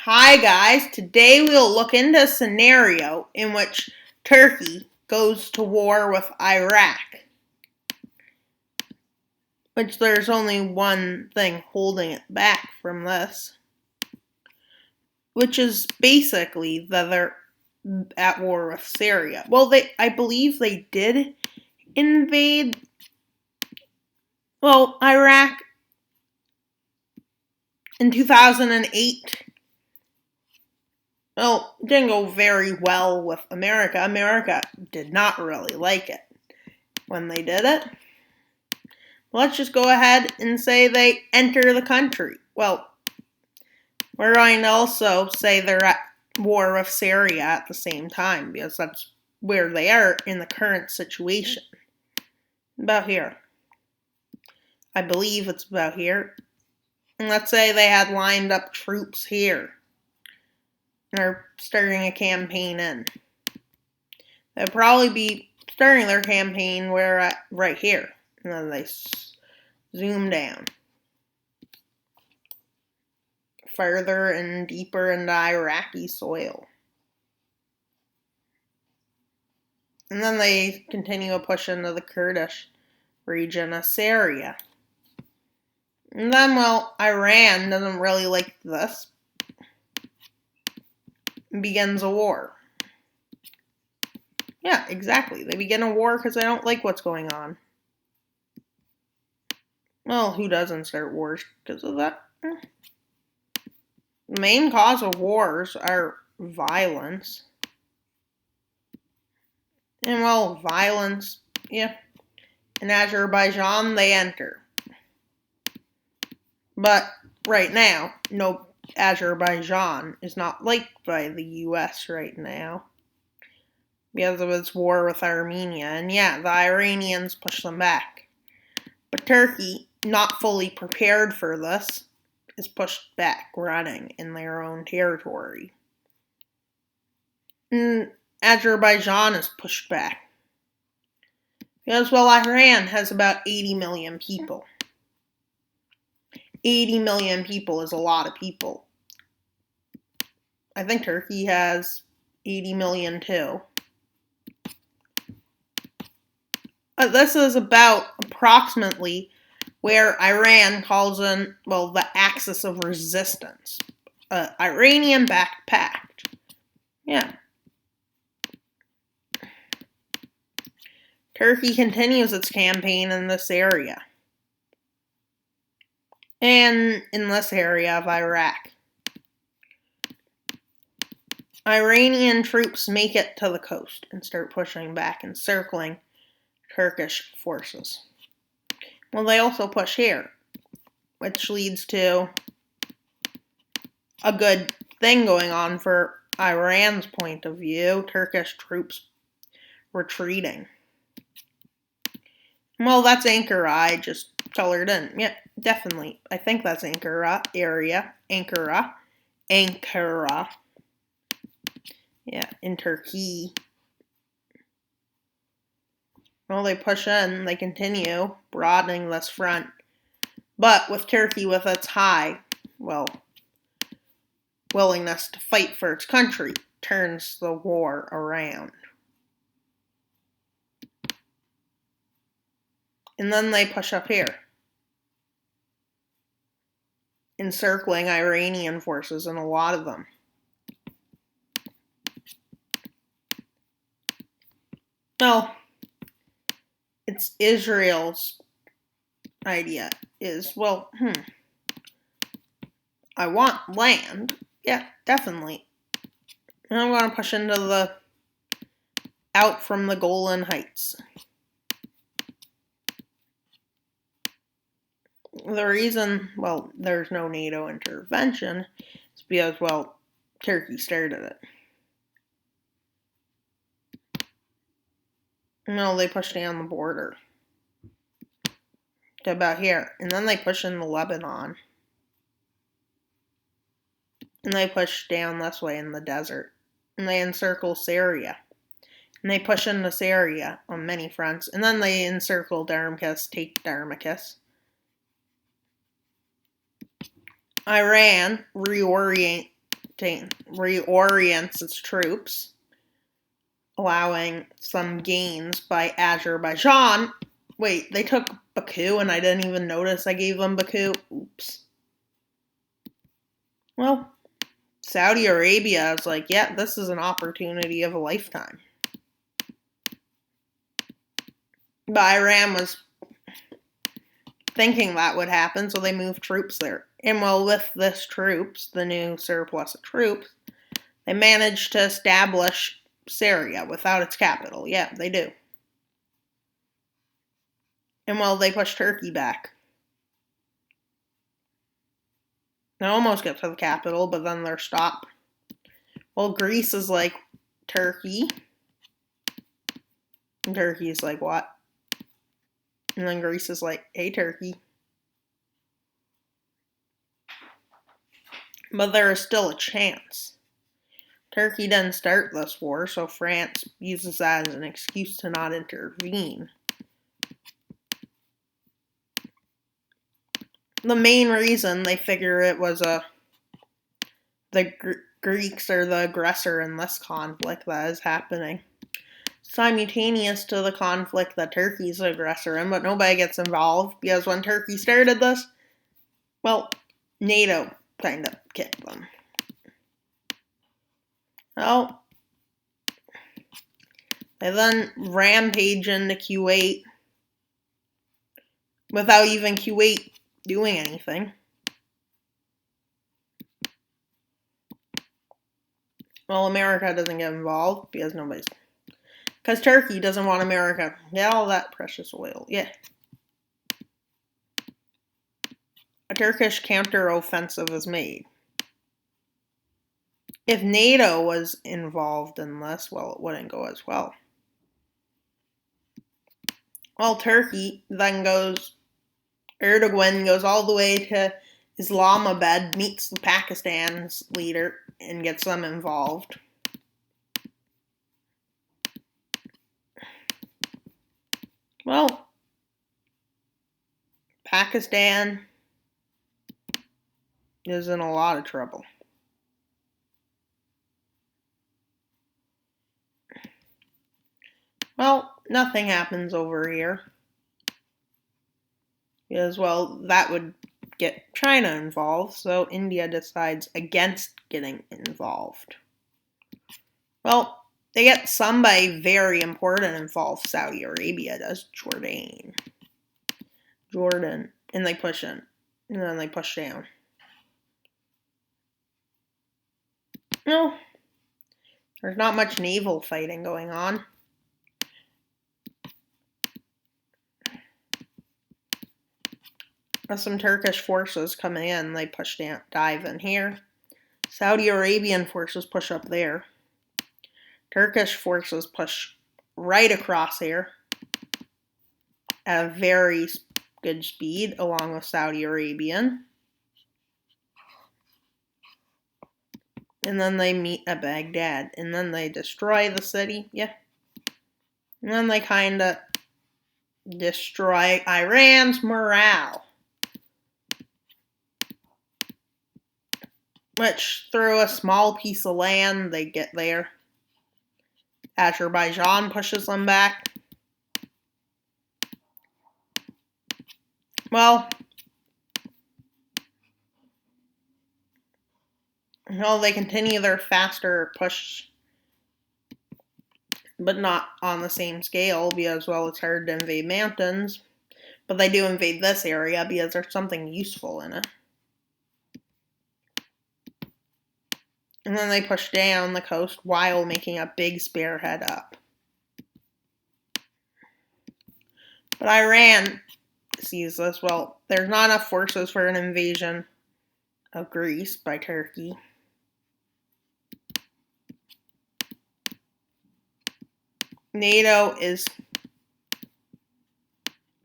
Hi guys, today we'll look into a scenario in which Turkey goes to war with Iraq. Which there's only one thing holding it back from this. Which is basically that they're at war with Syria. Well, I believe they did invade, Iraq in 2008. Well, it didn't go very well with America. America did not really like it when they did it. Let's just go ahead and say they enter the country. Well, we're going to also say they're at war with Syria at the same time because that's where they are in the current situation. About here. I believe it's about here. And let's say they had lined up troops here. And are starting a campaign in. They'll probably be starting their campaign right here. And then they zoom down. Further and deeper into Iraqi soil. And then they continue to push into the Kurdish region of Syria. And then, Iran doesn't really like this. And begins a war. Yeah, exactly. They begin a war because they don't like what's going on. Well, who doesn't start wars because of that? The main cause of wars are violence. And violence, yeah. In Azerbaijan, they enter. But right now, no, Azerbaijan is not liked by the US right now. Because of its war with Armenia. And yeah, the Iranians push them back. But Turkey, not fully prepared for this, is pushed back, running in their own territory. And Azerbaijan is pushed back. Because, Iran has about 80 million people. 80 million people is a lot of people. I think Turkey has 80 million too. This is about approximately where Iran calls in, the axis of resistance. Iranian-backed pact. Yeah. Turkey continues its campaign in this area. And in this area of Iraq. Iranian troops make it to the coast and start pushing back and circling Turkish forces. They also push here, which leads to a good thing going on for Iran's point of view, Turkish troops retreating. That's Ankara, I just colored in. Yeah, definitely. I think that's Ankara area. Ankara. Yeah, in Turkey. They push in, they continue broadening this front. But with Turkey, with its high, willingness to fight for its country, turns the war around. And then they push up here, encircling Iranian forces, and a lot of them. It's Israel's idea is, I want land. Yeah, definitely. And I'm going to push into out from the Golan Heights. The reason, there's no NATO intervention is because, Turkey started it. They push down the border to about here. And then they push into Lebanon. And they push down this way in the desert. And they encircle Syria. And they push into Syria on many fronts. And then they encircle Damascus, take Damascus. Iran reorient reorients its troops, allowing some gains by Azerbaijan. Wait, they took Baku and I didn't even notice I gave them Baku? Oops. Well, Saudi Arabia is like, yeah, this is an opportunity of a lifetime. But Iran was thinking that would happen, so they moved troops there. And well, with this troops, the new surplus of troops, they managed to establish Syria without its capital. Yeah, they do. And well, they pushed Turkey back. They almost get to the capital, but then they're stopped. Well, Greece is like, Turkey. And Turkey's like, what? And then Greece is like, hey, Turkey. But there is still a chance. Turkey didn't start this war, so France uses that as an excuse to not intervene. The main reason they figure it was the Greeks are the aggressor in this conflict that is happening. Simultaneous to the conflict that Turkey's the aggressor in, but nobody gets involved because when Turkey started this, well, NATO kind of kicked them. Well, they then rampage into Kuwait without even Kuwait doing anything. Well, America doesn't get involved because because Turkey doesn't want America. Get all that precious oil. Yeah. A Turkish counteroffensive is made. If NATO was involved in this, well, it wouldn't go as well. Well, Turkey then Erdogan goes all the way to Islamabad, meets the Pakistan's leader, and gets them involved. Well, Pakistan is in a lot of trouble. Well, nothing happens over here. Because, well, that would get China involved, so India decides against getting involved. Well, they get somebody very important involved. Saudi Arabia does. Jordan. And they push in. And then they push down. No. There's not much naval fighting going on. With some Turkish forces coming in, they push down, dive in here. Saudi Arabian forces push up there. Turkish forces push right across here at a very good speed, along with Saudi Arabian. And then they meet at Baghdad. And then they destroy the city. Yeah. And then they kind of destroy Iran's morale. Which, through a small piece of land, they get there. Azerbaijan pushes them back. Well, they continue their faster push, but not on the same scale because, well, it's hard to invade mountains. But they do invade this area because there's something useful in it. And then they push down the coast while making a big spearhead up. But Iran sees this. Well, there's not enough forces for an invasion of Greece by Turkey. NATO is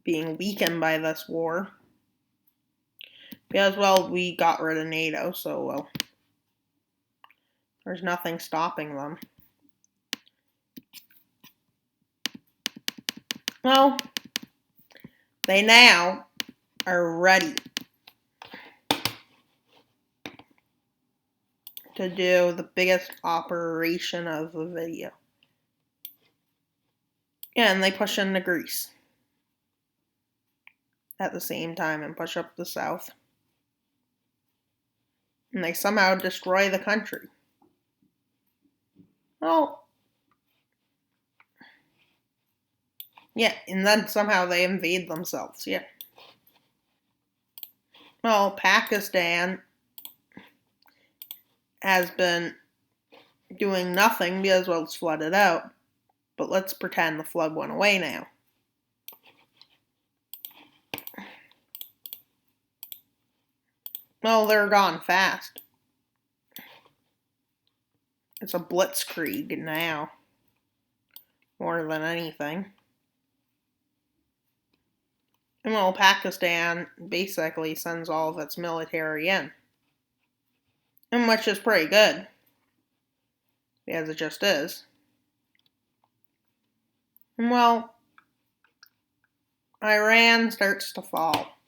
being weakened by this war. Because, well, we got rid of NATO, so, well, there's nothing stopping them. Well, they now are ready to do the biggest operation of the video. Yeah, and they push into Greece at the same time and push up the south. And they somehow destroy the country. Well, yeah, and then somehow they invade themselves, yeah. Well, Pakistan has been doing nothing because, well, it's flooded out. But let's pretend the flood went away now. Well, they're gone fast. It's a blitzkrieg now, more than anything. And well, Pakistan basically sends all of its military in. And which is pretty good, because it just is. And well, Iran starts to fall.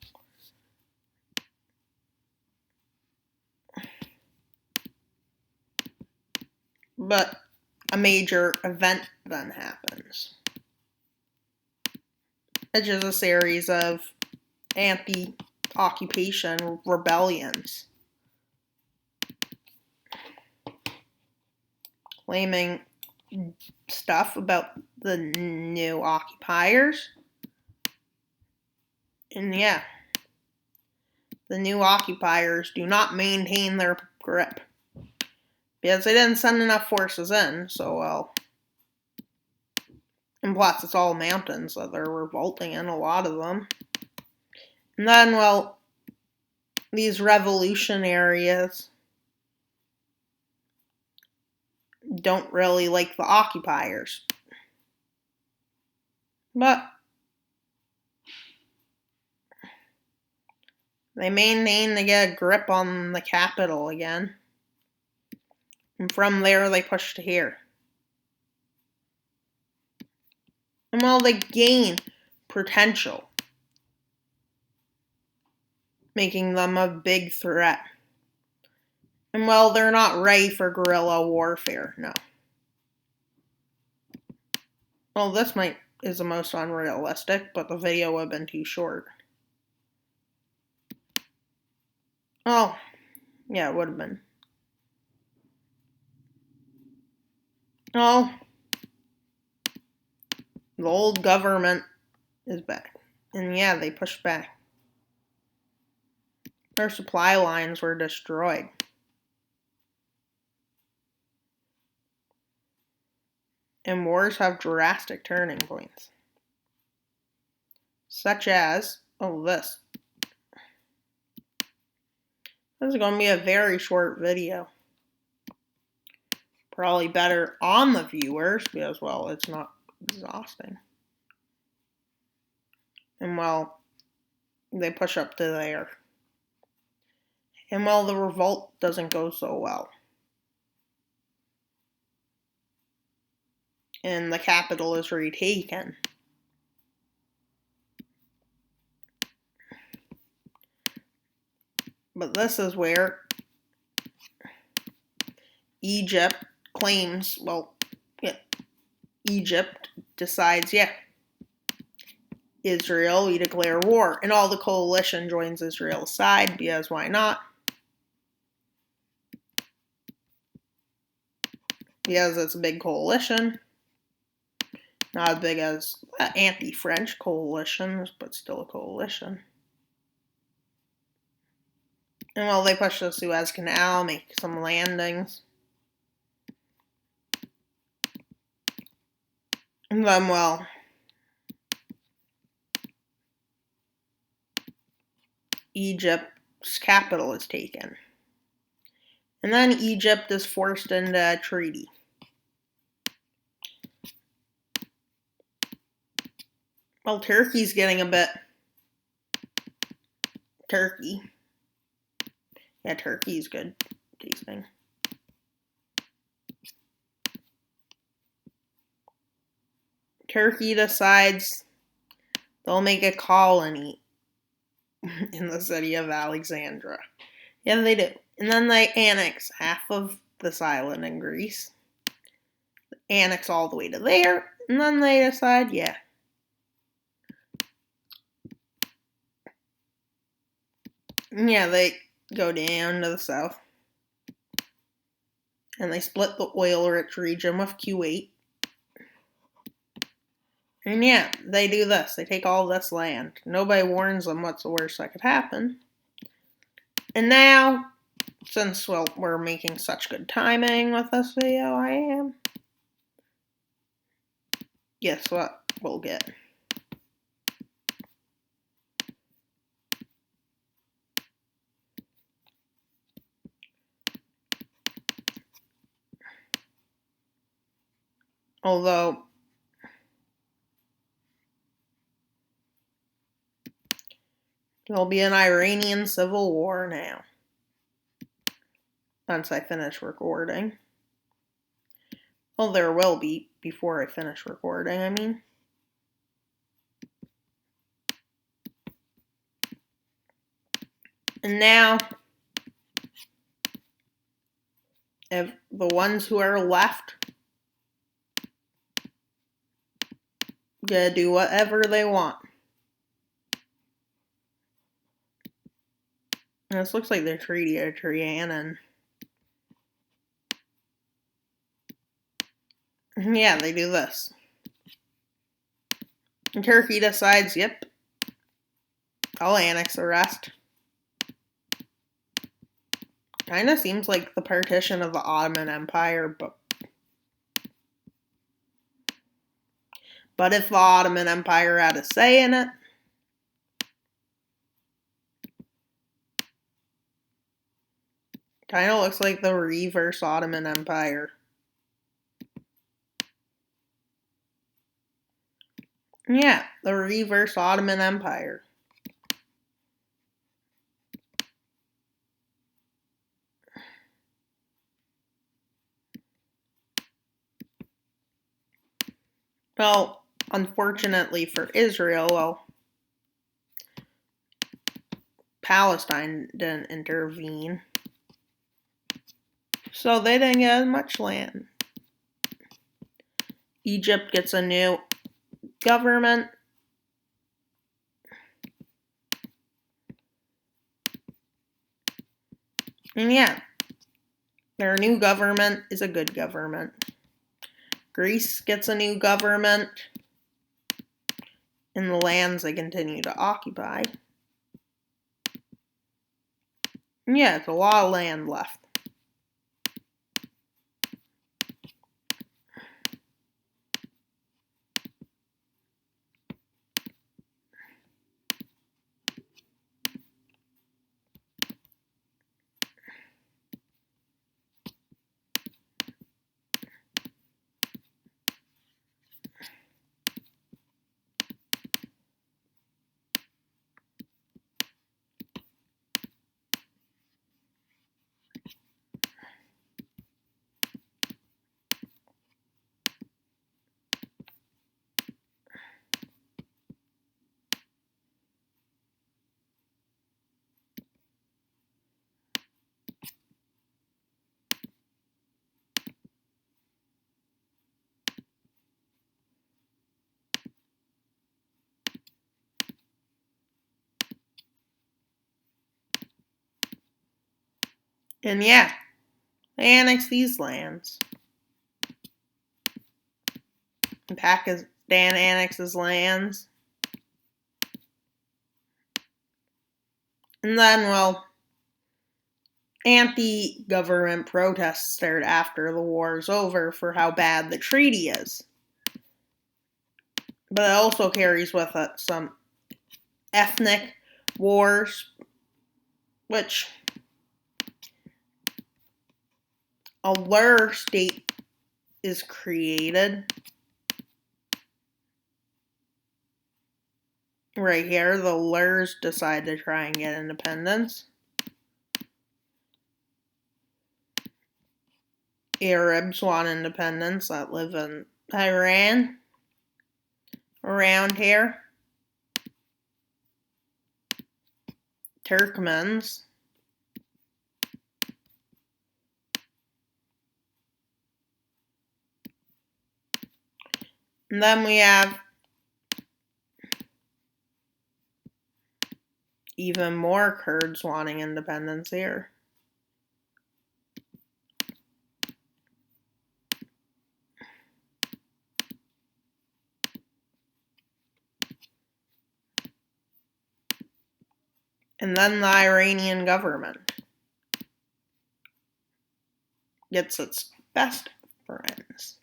But a major event then happens. Which is a series of anti-occupation rebellions, claiming stuff about the new occupiers. And yeah, the new occupiers do not maintain their grip because they didn't send enough forces in, so well. And plus, it's all mountains that they're revolting in, a lot of them. And then, well, these revolutionaries don't really like the occupiers. But they maintain to get a grip on the capital again. And from there, they push to here. And well, they gain potential, making them a big threat. And well, they're not ready for guerrilla warfare, no. Well, this is the most unrealistic, but the video would have been too short. Oh, yeah, it would have been. Oh, the old government is back. And yeah, they pushed back. Their supply lines were destroyed. And wars have drastic turning points. Such as, oh, this. This is going to be a very short video. Probably better on the viewers because, well, it's not exhausting. And, well, they push up to there. And, well, the revolt doesn't go so well. And the capital is retaken. But this is where Egypt claims, well, yeah, Egypt decides, yeah, Israel, we declare war. And all the coalition joins Israel's side because why not? Because it's a big coalition. Not as big as anti-French coalitions, but still a coalition. And well, they push the Suez Canal, make some landings. And then, well, Egypt's capital is taken. And then Egypt is forced into a treaty. Well, Turkey's getting a bit... Turkey. Yeah, Turkey's good tasting. Turkey decides they'll make a colony in the city of Alexandria. Yeah, they do. And then they annex half of this island in Greece. Annex all the way to there. And then they decide, yeah. Yeah, they go down to the south. And they split the oil-rich region with Kuwait. And yeah, they do this. They take all this land. Nobody warns them what's the worst that could happen. And now, since, well, we're making such good timing with this video, I am. Guess what we'll get? Although, there'll be an Iranian civil war now. Once I finish recording. Well, there will be before I finish recording, I mean. And now, if the ones who are left get to do whatever they want. And this looks like the Treaty of Trianon. Yeah, they do this. And Turkey decides, yep, I'll annex the rest. Kinda seems like the partition of the Ottoman Empire, but if the Ottoman Empire had a say in it, kinda looks like the reverse Ottoman Empire. Yeah, the reverse Ottoman Empire. Well, unfortunately for Israel, well, Palestine didn't intervene. So they didn't get as much land. Egypt gets a new government. And yeah, their new government is a good government. Greece gets a new government in the lands they continue to occupy. And yeah, it's a lot of land left. And yeah, they annex these lands. And Pakistan annexes lands. And then, well, anti-government protests start after the war is over for how bad the treaty is. But it also carries with it some ethnic wars, which a Lur state is created. Right here, the Lurs decide to try and get independence. Arabs want independence that live in Iran, around here. Turkmens And then we have even more Kurds wanting independence here. And then the Iranian government gets its best friends.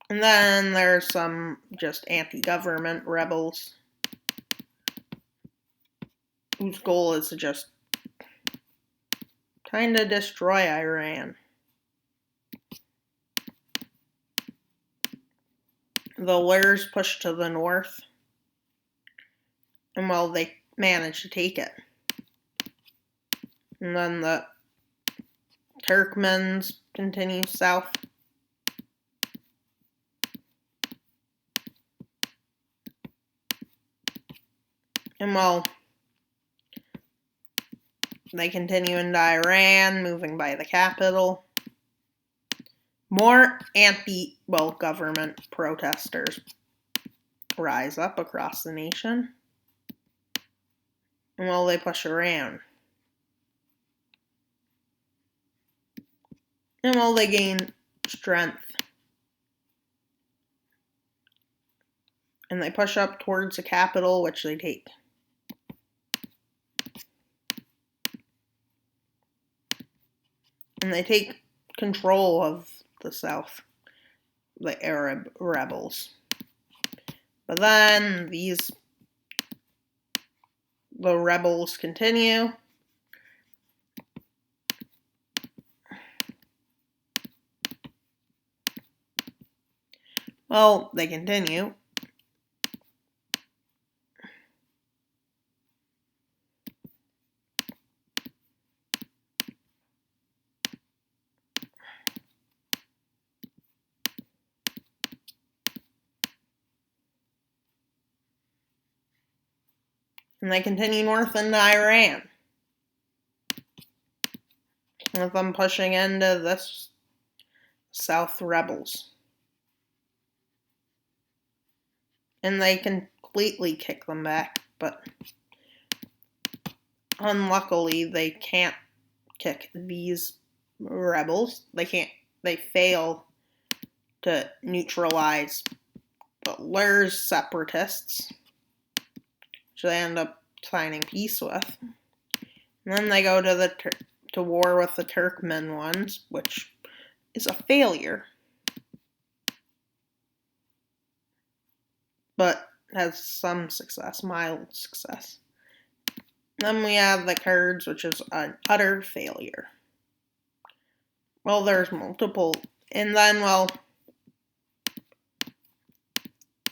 And then there's some just anti-government rebels whose goal is to just kind of destroy Iran. The Lurs push to the north, and well, they manage to take it. And then the Turkmens continue south. And well, they continue into Iran, moving by the capital. More government protesters rise up across the nation. And well, they push around. And well, they gain strength. And they push up towards the capital, which they take. And they take control of the south, the Arab rebels. But then the rebels continue. Well, they continue. And they continue north into Iran, with them pushing into the South rebels. And they completely kick them back, but unluckily they can't kick these rebels. They fail to neutralize the Lurs separatists, which they end up signing peace with. And then they go to war with the Turkmen ones, which is a failure, but has some success, mild success. Then we have the Kurds, which is an utter failure. Well, there's multiple. And then, well,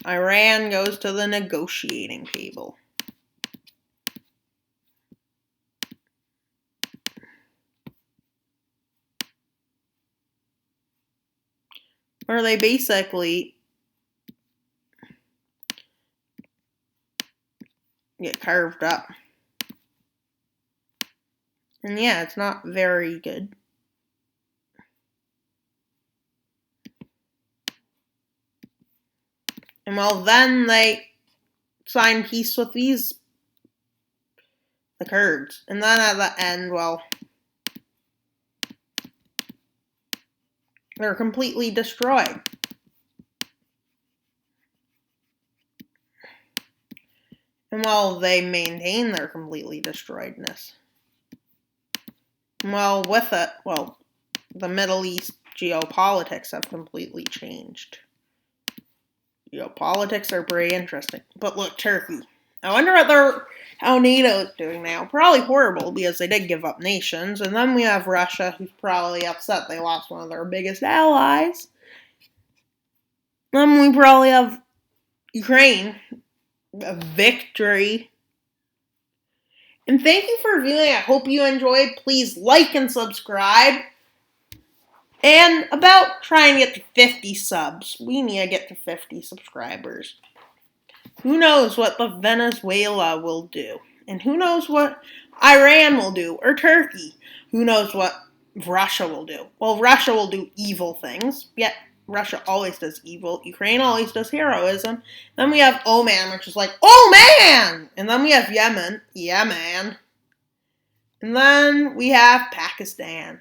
Iran goes to the negotiating table. Where they basically get carved up. And yeah, it's not very good. And well, then they sign peace with the Kurds. And then at the end, well, they're completely destroyed. And well, they maintain their completely destroyedness. Well, with it, well, the Middle East geopolitics have completely changed. Geopolitics are pretty interesting. But look, Turkey. I wonder how NATO is doing now. Probably horrible, because they did give up nations. And then we have Russia, who's probably upset they lost one of their biggest allies. Then we probably have Ukraine. A victory. And thank you for viewing. I hope you enjoyed. Please like and subscribe. And about trying to get to 50 subs. We need to get to 50 subscribers. Who knows what the Venezuela will do? And who knows what Iran will do? Or Turkey? Who knows what Russia will do? Well, Russia will do evil things. Yet Russia always does evil. Ukraine always does heroism. Then we have Oman, which is like, oh man! And then we have Yemen, yeah man. And then we have Pakistan.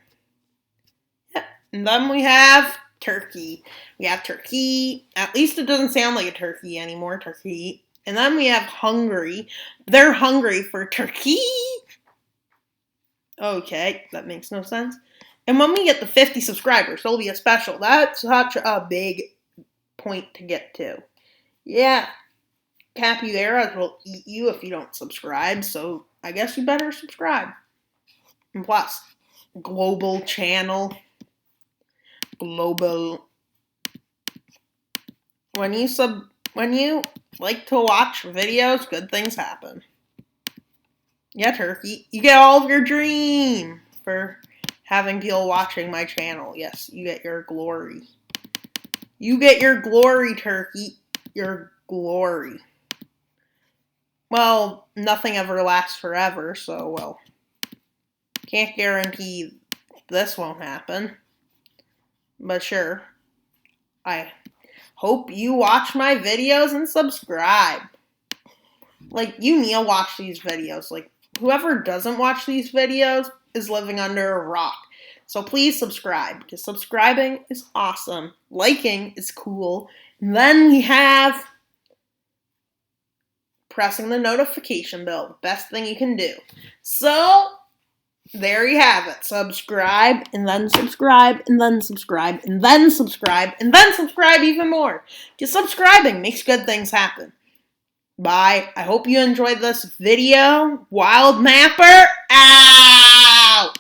Yep. And then we have Turkey. We have Turkey. At least it doesn't sound like a turkey anymore, Turkey. And then we have Hungary. They're hungry for Turkey. Okay, that makes no sense. And when we get to 50 subscribers, there'll be a special. That's such a big point to get to. Yeah, capybaras will eat you if you don't subscribe, so I guess you better subscribe. And plus, global channel. Global. When you like to watch videos, good things happen. Yeah, Turkey, you get all of your dream for having people watching my channel. Yes, you get your glory. You get your glory, Turkey. Your glory. Well, nothing ever lasts forever, so, well, can't guarantee this won't happen. But sure, I hope you watch my videos and subscribe. Like, you need to watch these videos. Like, whoever doesn't watch these videos is living under a rock. So please subscribe, because subscribing is awesome. Liking is cool. And then we have pressing the notification bell, the best thing you can do. So, there you have it. Subscribe, and then subscribe, and then subscribe, and then subscribe, and then subscribe even more. Because subscribing makes good things happen. Bye. I hope you enjoyed this video. Wild Mapper out!